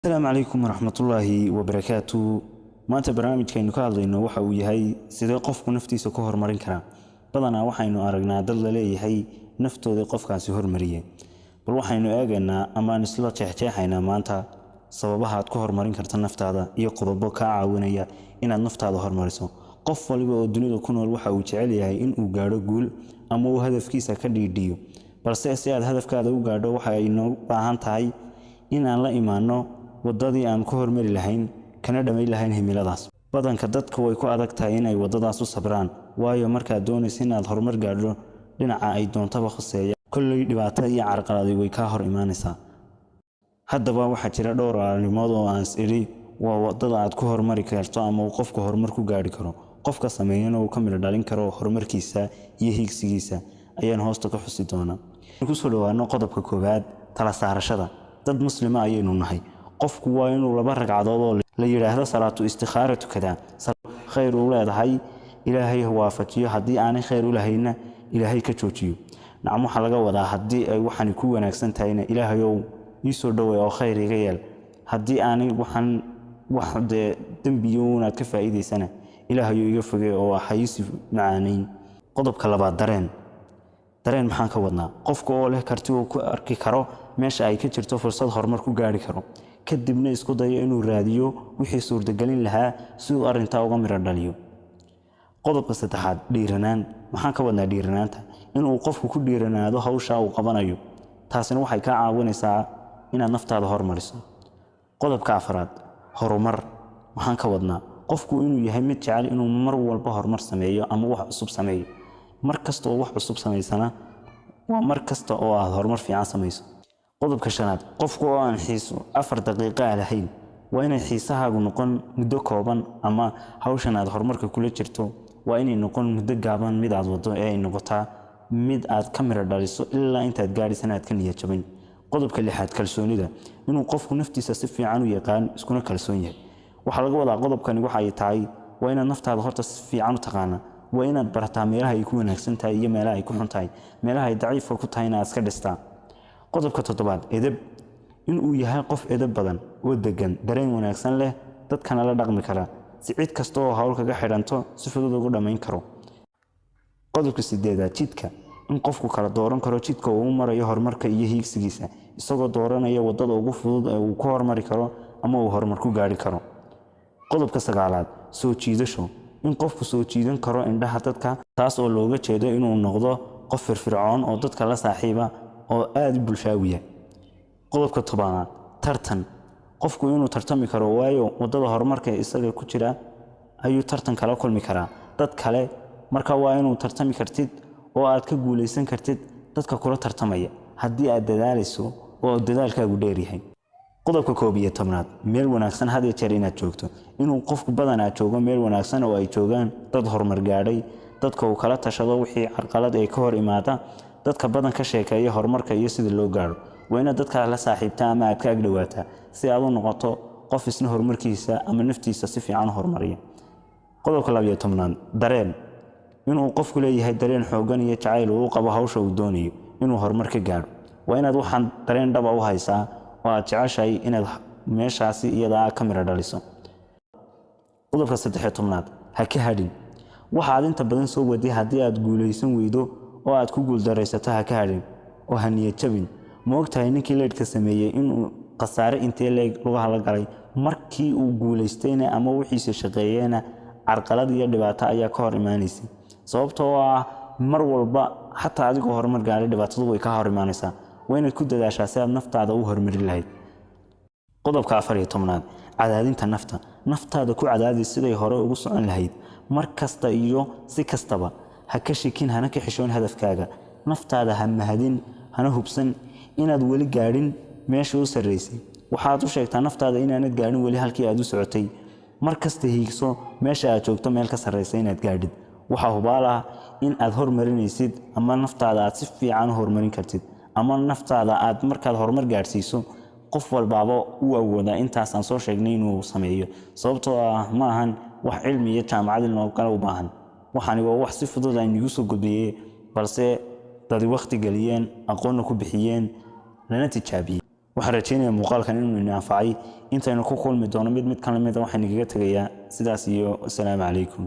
السلام عليكم ورحمة الله وبركاته. maanta barnaamijkeenu ka hadlayno waxa uu yahay sidee qofku naftiisa ku horumarin kara. badanaa waxaynu aragnaa dad la leeyahay naftooda qofkaasi hormariyay. bal waxaynu eegaynaa ama aan isla jeexjeexaynaa maanta sababaha aad ku horumarin karta naftaada iyo qodobo ka caawinaya inaad naftaada horumariso. qof waliba oo dunida ku nool waxa uu jecel yahay in uu gaadho guul ama uu hadafkiisa ka dhiidhiyo. balse si aad hadafkaada u gaadho waxa ay noo baahan tahay in aan la imaano wadadii aan ku hormari lahayn kana dhamay lahayn himiladaas. badanka dadku way ku adag tahay in ay wadadaas u sabraan, waayo markaad doonaysid inaad horumar gaadho dhinaca ay doontaba khuseeya kulley dhibaato iyo carqalad way ka hor imaanaysaa. haddaba waxaa jira dhowr arrimood oo aan isiri waa wadada aad ku horumari karto ama uu qofku horumar ku gaari karo. qofka sameeyana uu ka mid dhalin karo horumarkiisa iyo higsigiisa ayaan hoosta ka xusi doonaa. ku soo dhawaano qodobka koowaad, tala saarashada. dad muslima ayaynu nahay. qofku waa inuu laba ragcadood oo la yiraahdo salaatu istikhaara tukada. khayr u leedahay ilaahay waafajiyo, haddii aanay khayr u lahayna ilaahay ka joojiyo. nacam waxa laga wadaa haddii ay waxani ku wanaagsan tahayna ilaahayow ii soo dhaweey oo khayr iga yeel. haddii aanay wax dambiyo inaad ka faa'iideysana ilaahayow iga fogee oo haysi macaanayn. qodobka labaad, dareen maxaan ka wadnaa? qofka oo leh karti uu ku arki karo meesha ay ka jirto fursad horumar ku gaari karo, kadibna isku dayo inuu raadiyo wixii suurtagelin lahaa si uu arrintaa uga miro dhaliyo. qodobka saddexaad, dhiiranaan. maxaan ka wadnaa dhiiranaanta? inuu qofku ku dhiiranaado hawsha uu qabanayo. taasina waxay ka caawinaysaa inaad naftaada horumariso. qodobka afraad, horumar. maxaan ka wadnaa? qofku inuu yahay mid jecel inuu mar walba horumar sameeyo ama wax cusub sameeyo. mar kasta oo wax cusub samaysana waa mar kasta oo aad horumar fiican samayso. qodobka shanaad, qofku oo aan xiiso 4 daqiiqo lahayn. waa inay xiisahaagu noqon muddo kooban, ama hawshan aad horumarka kula jirto waa inay noqon muddo gaaban mid aad wado ee ay noqotaa mid aad ka miro dhaliso ilaa intaad gaadhisana aad ka niyad jabin. qodobka lixaad, kalsoonida. inuu qofku naftiisa si fiican u yaqaan iskuna kalsoon yahay. waxaa laga wadaa qodobkani waxa ay tahay waa inaad naftaada horta si fiican u taqaana. waa inaad barataa meelaha ay ku wanaagsan tahay iyo meelaha ay ku xun tahay, meelaha ay daciifka ku tahay inaad iska dhistaa. qodobka toddobaad, edeb. inuu yahay qof edeb badan oo degan, dareen wanaagsan leh, dadkana la dhaqmi kara, si cid kasta oo hawl kaga xidhanto si fudud ugu dhamayn karo. qodobka sideedaad, jidka. in qofku kala dooran karo jidka uu marayo horumarka iyo higsigiisa, isagoo dooranaya wadada ugu fudud ee uu ku horumari karo ama uu horumar ku gaari karo. qodobka sagaalaad, soo jiidasho. in qofku soo jiidan karo indhaha dadka, taas oo looga jeedo inuu noqdo qof firfircoon oo dadka la saaxiiba oo aad bulshaawiya. qodobka tobanaad, tartan. qofku inuu tartami karo, waayo wadada horumarka isaga ku jira ayuu tartan kala kulmi karaa dad kale. marka waa inuu tartami kartid oo aad ka guuleysan kartid dadka kula tartamaya haddii aad dadaalayso oo dadaalkaagu dheer yahay. qodobka 11aad, meel wanaagsan had iyo jeer inaad joogto. inuu qofku badanaa joogo meel wanaagsan oo ay joogaan dad horumar gaadhay, dadka uu kala tashado wixii carqalad ay ka hor imaada, dadka badan ka sheekeeya horumarka iyo sida loo gaaro. waa inaad dadka la saaxiibtaa ama aad ka agdhawaataa si aad u noqoto qof isna horumarkiisa ama naftiisa si fiican u horumariya. qodobka 12aad, dareen. inuu qofku leeyahay dareen xoogan iyo jacayl uu qabo hawsha uu doonayo inuu horumar ka gaaro. waa inaad waxaan dareen dhab ah u haysaa oo aad jeceshahay inaad meeshaasi iyada ka miro dhaliso. qodobka 13aad, ha ka hadhin. waxaad inta badan soo waday haddii aad guuleysan weydo oo aad ku guuldaraysato ha ka hadhin oo ha niyad jabin. ma ogtahay ninkii leedhka sameeyey inuu khasaare intee leeg lugaha la galay? markii uu guuleystayna ama wixiisa shaqeeyeyna carqalad iyo dhibaato ayaa ka hor imaanaysay, sababtoo ah mar walba xataa adigoo horumar gaaray dhibaatadu way ka hor imaanaysaa. waa inaad ku dadaashaa si aad naftaada u horumari lahayd. qodobka 14aad, cadaadinta nafta. naftaada ku cadaadi siday hore ugu socon lahayd mar kasta iyo si kastaba. ha ka shikin, hana ka xishoon hadafkaaga. naftaada ha mahadin, hana hubsan inaad weli gaadhin meesha u sarreysay. waxaad u sheegtaa naftaada inaanad gaadhin weli halkii aad u socotay. mar kasta hiigso meesha aad joogto meel ka sarreysa inaad gaadhid. waxaa hubaal ah in aad horumarinaysid ama naftaada aad si fiican u horumarin kartid, ama naftaada aad markaad horumar gaadhsiiso qof walbaaba u awoodaa intaas aan soo sheegnay inuu sameeyo, sababtoo ah ma ahan wax cilmi iyo jaamacad inoo kale u baahan. waxaani waa wax si fudud aan igu soo gudbiyey, balse dad waqti geliyeen, aqoonna ku bixiyeen, lana tijaabiyey. waxaan rajaynayaa muuqaalkan inuu ina anfacay intaynu ku kulmi doono mid kan lamid ah waxaan igaga tagayaa sidaas iyo assalaamu calaykum